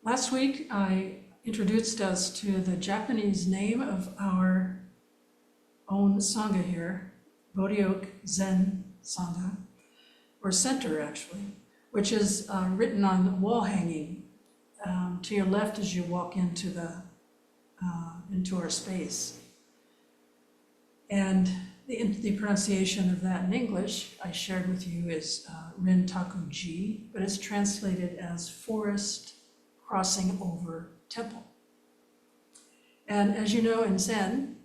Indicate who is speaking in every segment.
Speaker 1: Last week, I introduced us to the Japanese name of our own Sangha here, Bodhioke Zen Sangha, or center actually, which is written on the wall hanging to your left as you walk into our space. And the pronunciation of that in English I shared with you is Rintaku-ji, but it's translated as forest crossing over temple. And as you know, in Zen,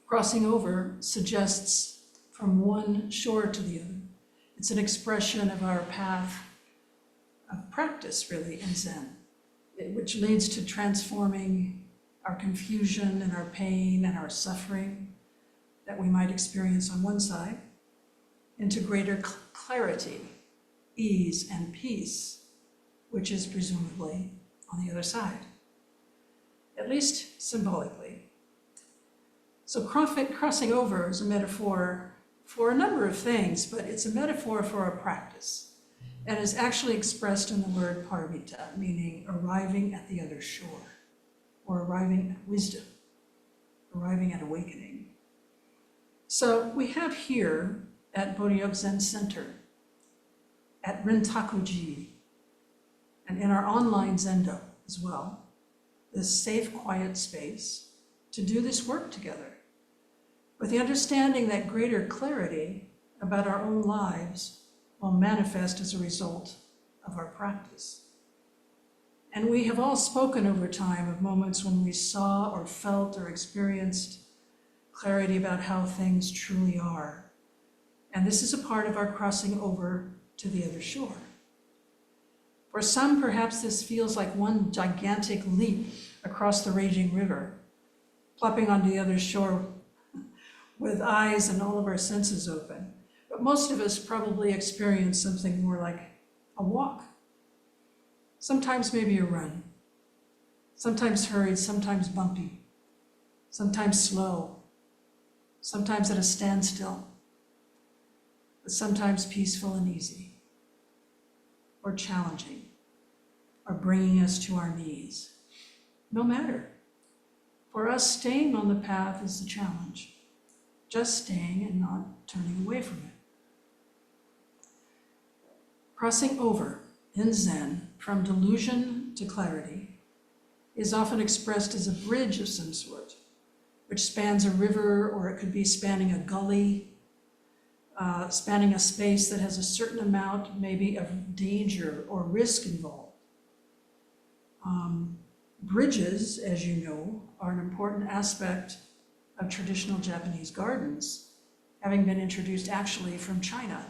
Speaker 1: crossing over suggests from one shore to the other. It's an expression of our path of practice, really, in Zen, which leads to transforming our confusion and our pain and our suffering that we might experience on one side into greater clarity, ease, and peace, which is presumably on the other side, at least symbolically. So crossing over is a metaphor for a number of things, but it's a metaphor for a practice, and is actually expressed in the word paramita, meaning arriving at the other shore, or arriving at wisdom, arriving at awakening. So we have here at Bodhioke Zen Center, at Rintaku-ji, and in our online Zendo as well, this safe, quiet space to do this work together, with the understanding that greater clarity about our own lives will manifest as a result of our practice. And we have all spoken over time of moments when we saw or felt or experienced clarity about how things truly are. And this is a part of our crossing over to the other shore. For some, perhaps this feels like one gigantic leap across the raging river, plopping onto the other shore with eyes and all of our senses open. But most of us probably experience something more like a walk, sometimes maybe a run, sometimes hurried, sometimes bumpy, sometimes slow, sometimes at a standstill, but sometimes peaceful and easy, or challenging, or bringing us to our knees. No matter. For us, staying on the path is the challenge, just staying and not turning away from it. Crossing over in Zen from delusion to clarity is often expressed as a bridge of some sort, which spans a river, or it could be spanning a gully, spanning a space that has a certain amount maybe of danger or risk involved. Bridges, as you know, are an important aspect of traditional Japanese gardens, having been introduced actually from China.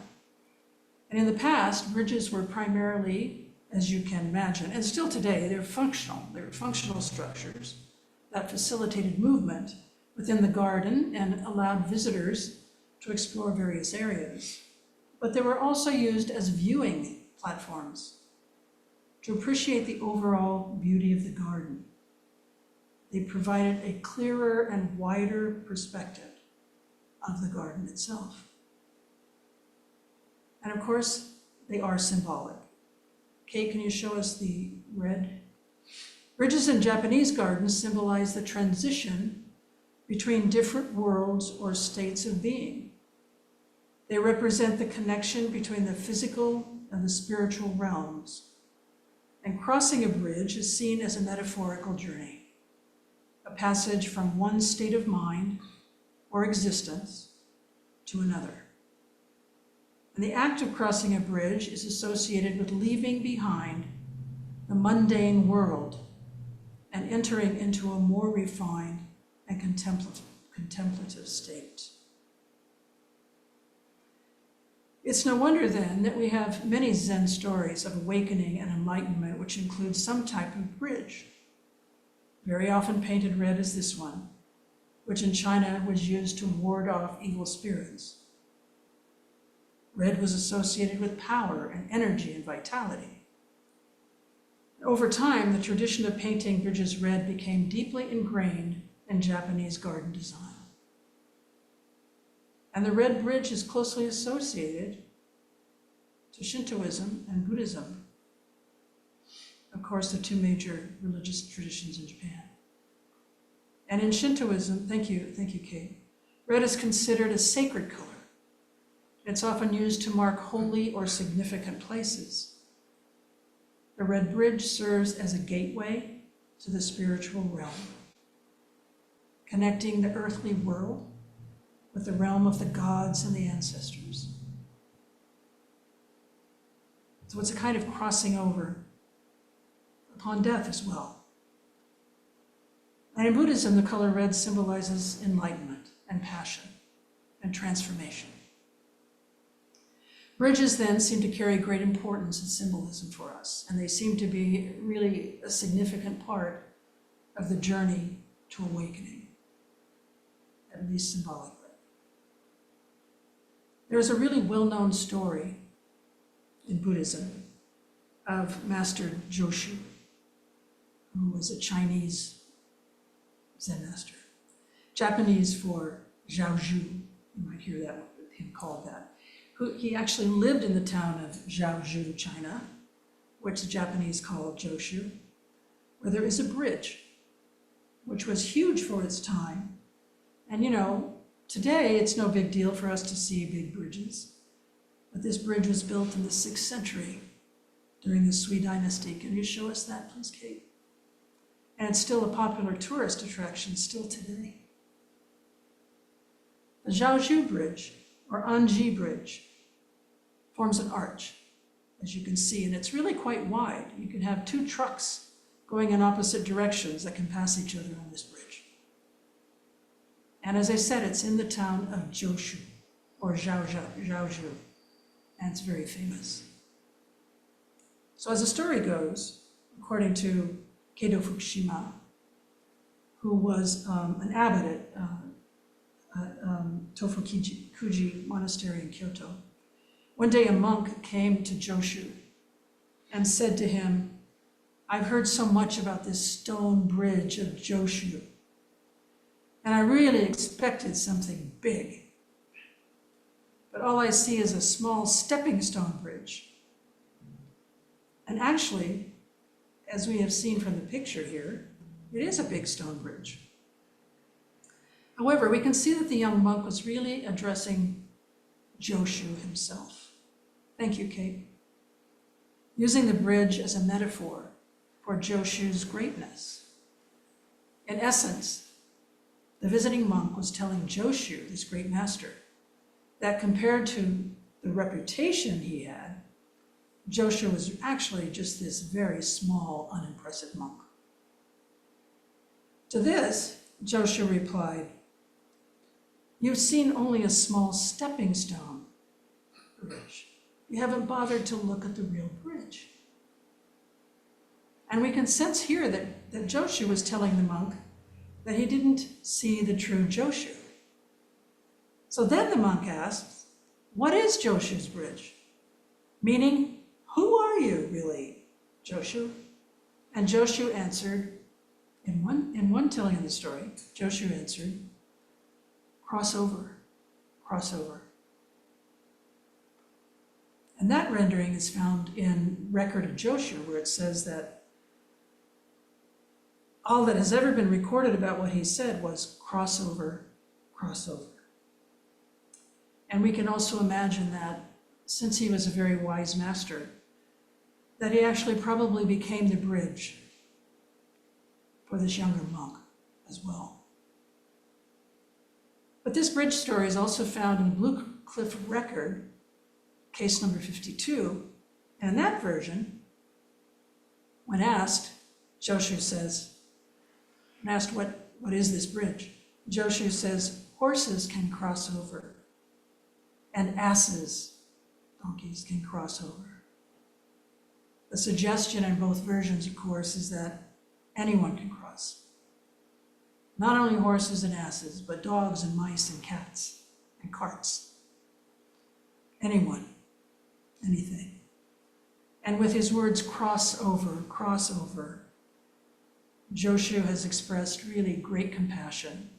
Speaker 1: And in the past, bridges were primarily, as you can imagine, and still today, they're functional structures that facilitated movement within the garden and allowed visitors to explore various areas. But they were also used as viewing platforms to appreciate the overall beauty of the garden. They provided a clearer and wider perspective of the garden itself. And of course, they are symbolic. Kate, can you show us the red? Bridges in Japanese gardens symbolize the transition between different worlds or states of being. They represent the connection between the physical and the spiritual realms. And crossing a bridge is seen as a metaphorical journey, a passage from one state of mind or existence to another. And the act of crossing a bridge is associated with leaving behind the mundane world and entering into a more refined and contemplative state. It's no wonder then that we have many Zen stories of awakening and enlightenment which include some type of bridge. Very often painted red is this one, which in China was used to ward off evil spirits. Red was associated with power and energy and vitality. Over time, the tradition of painting bridges red became deeply ingrained in Japanese garden design. And the red bridge is closely associated to Shintoism and Buddhism. of course, the two major religious traditions in Japan. And in Shintoism, thank you, Kate, red is considered a sacred color. It's often used to mark holy or significant places. The red bridge serves as a gateway to the spiritual realm, connecting the earthly world with the realm of the gods and the ancestors. So it's a kind of crossing over upon death as well. And in Buddhism, the color red symbolizes enlightenment and passion and transformation. Bridges then seem to carry great importance and symbolism for us, and they seem to be really a significant part of the journey to awakening, at least symbolically. There's a really well-known story in Buddhism of Master Joshu, who was a Chinese Zen master. Japanese for Zhaozhou, you might hear that him called that. He actually lived in the town of Zhaozhou, China, which the Japanese call Joshu, where there is a bridge, which was huge for its time. And today it's no big deal for us to see big bridges, but this bridge was built in the 6th century during the Sui dynasty. Can you show us that, please, Kate? And it's still a popular tourist attraction still today. The Zhaozhou Bridge, or Anji Bridge, forms an arch, as you can see, and it's really quite wide. You can have 2 trucks going in opposite directions that can pass each other on this bridge. And as I said, it's in the town of Joshu, or Zhaozhou, and it's very famous. So as the story goes, according to Keido Fukushima, who was an abbot at Tofukuji Monastery in Kyoto, one day a monk came to Joshu and said to him, "I've heard so much about this stone bridge of Joshu, and I really expected something big. But all I see is a small stepping stone bridge. And actually, as we have seen from the picture here, it is a big stone bridge." However, we can see that the young monk was really addressing Joshu himself. Thank you, Kate. Using the bridge as a metaphor for Joshu's greatness. In essence, the visiting monk was telling Joshu, this great master, that compared to the reputation he had, Joshu was actually just this very small, unimpressive monk. To this, Joshu replied, "You've seen only a small stepping stone bridge. You haven't bothered to look at the real bridge." And we can sense here that Joshu was telling the monk that he didn't see the true Joshu. So then the monk asks, "What is Joshu's bridge?" Meaning, who are you really, Joshu? And Joshu answered, in one telling of the story, Joshu answered, "Cross over, cross over." And that rendering is found in Record of Joshu, where it says that all that has ever been recorded about what he said was cross over, cross over. And we can also imagine that since he was a very wise master, that he actually probably became the bridge for this younger monk as well. But this bridge story is also found in the Blue Cliff Record, case number 52, and in that version, when asked, Joshu says, when asked what is this bridge, Joshu says, "Horses can cross over, and asses, donkeys, can cross over." The suggestion in both versions, of course, is that anyone can cross. Not only horses and asses, but dogs and mice and cats and carts. Anyone, anything. And with his words cross over, Joshu has expressed really great compassion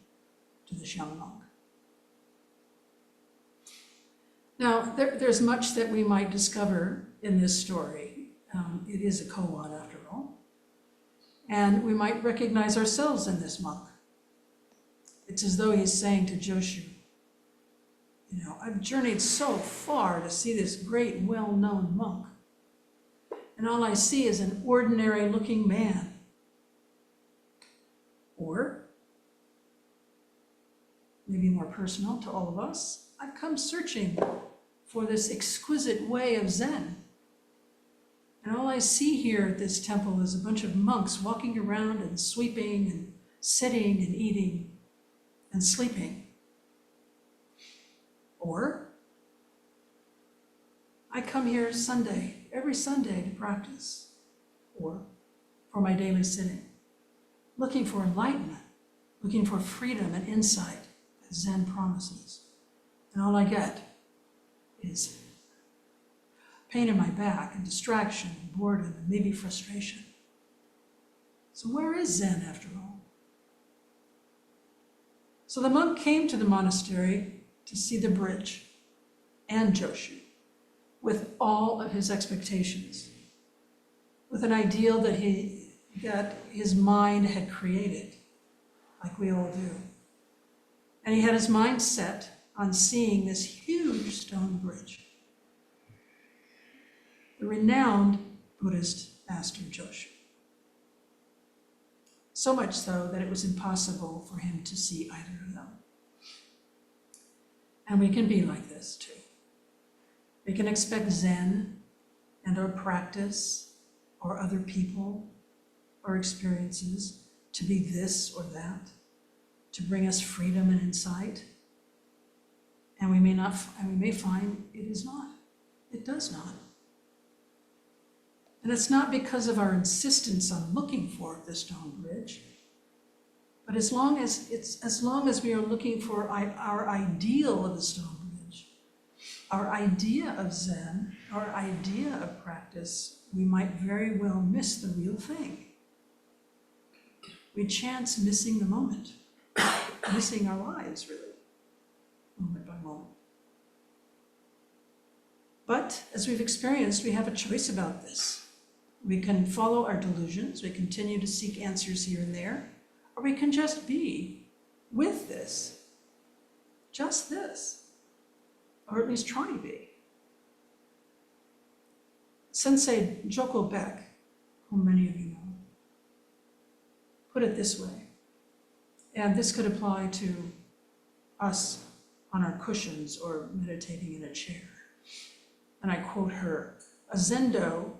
Speaker 1: to this young monk. Now, there's much that we might discover in this story. It is a koan, after all. And we might recognize ourselves in this monk. It's as though he's saying to Joshu, you know, I've journeyed so far to see this great, well-known monk, and all I see is an ordinary-looking man. Or, maybe more personal to all of us, I've come searching for this exquisite way of Zen. And all I see here at this temple is a bunch of monks walking around and sweeping and sitting and eating and sleeping. Or, I come here Sunday, every Sunday to practice, or for my daily sitting, looking for enlightenment, looking for freedom and insight that Zen promises. And all I get is pain in my back and distraction and boredom and maybe frustration. So where is Zen after all? So the monk came to the monastery to see the bridge and Joshu with all of his expectations, with an ideal that his mind had created, like we all do. And he had his mind set on seeing this huge stone bridge. The renowned Buddhist master Joshu. So much so that it was impossible for him to see either of them. And we can be like this too. We can expect Zen and our practice or other people or experiences to be this or that, to bring us freedom and insight. And we may find it is not. It does not. And it's not because of our insistence on looking for the stone bridge, but as long as we are looking for our ideal of the stone bridge, our idea of Zen, our idea of practice, we might very well miss the real thing. We chance missing the moment, missing our lives, really, moment by moment. But as we've experienced, we have a choice about this. We can follow our delusions, we continue to seek answers here and there, or we can just be with this, just this, or at least try to be. Sensei Joko Beck, whom many of you know, put it this way, and this could apply to us on our cushions or meditating in a chair. And I quote her, "A zendo,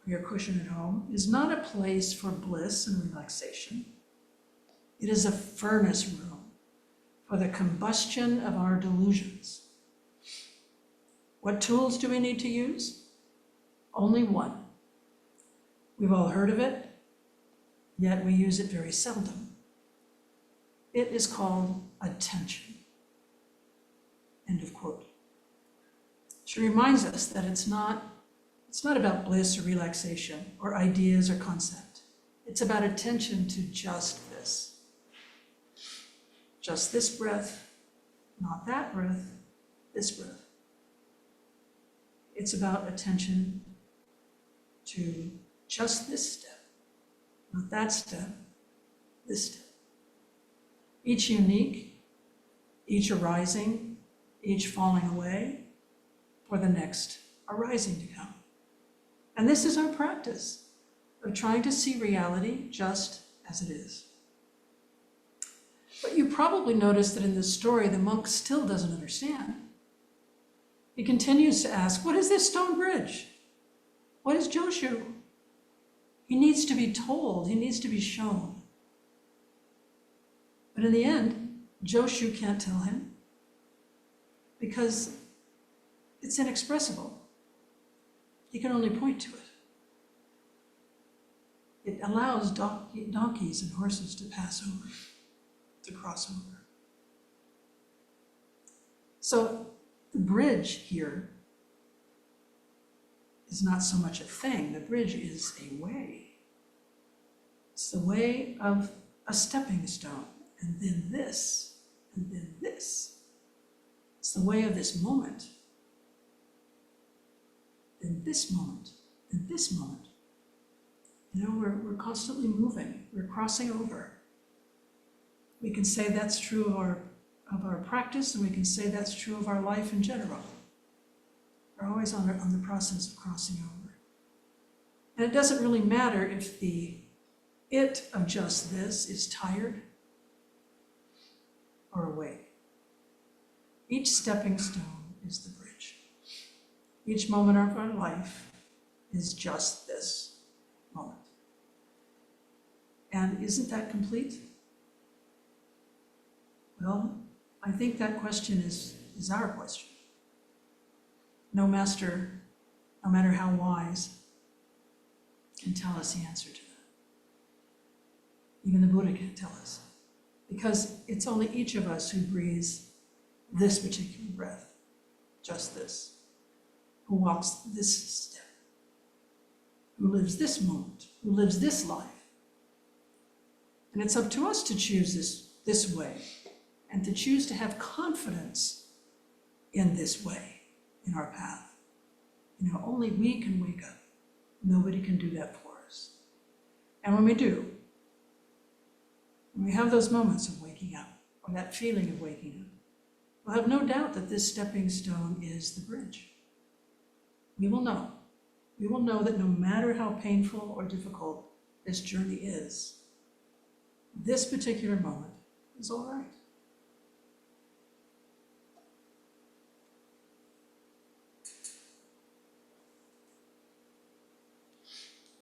Speaker 1: your cushion at home, is not a place for bliss and relaxation. It is a furnace room for the combustion of our delusions. What tools do we need to use? Only one. We've all heard of it, yet we use it very seldom. It is called attention." End of quote. She reminds us that it's not about bliss or relaxation or ideas or concept. It's about attention to just this. Just this breath, not that breath, this breath. It's about attention to just this step, not that step, this step. Each unique, each arising, each falling away, for the next arising to come. And this is our practice of trying to see reality just as it is. But you probably noticed that in this story, the monk still doesn't understand. He continues to ask, what is this stone bridge? What is Joshu? He needs to be told, he needs to be shown. But in the end, Joshu can't tell him because it's inexpressible. He can only point to it. It allows donkeys and horses to pass over, to cross over. So the bridge here is not so much a thing. The bridge is a way. It's the way of a stepping stone, and then this, and then this. It's the way of this moment. In this moment, in this moment. You know, we're constantly moving, we're crossing over. We can say that's true of our practice, and we can say that's true of our life in general. We're always on the process of crossing over. And it doesn't really matter if the it of just this is tired or awake. Each stepping stone is the bridge. Each moment of our life is just this moment. And isn't that complete? Well, I think that question is our question. No master, no matter how wise, can tell us the answer to that. Even the Buddha can't tell us. Because it's only each of us who breathes this particular breath, just this, who walks this step, who lives this moment, who lives this life. And it's up to us to choose this way, and to choose to have confidence in this way, in our path. You know, only we can wake up. Nobody can do that for us. And when we do, when we have those moments of waking up, or that feeling of waking up, we'll have no doubt that this stepping stone is the bridge. We will know. We will know that no matter how painful or difficult this journey is, this particular moment is all right.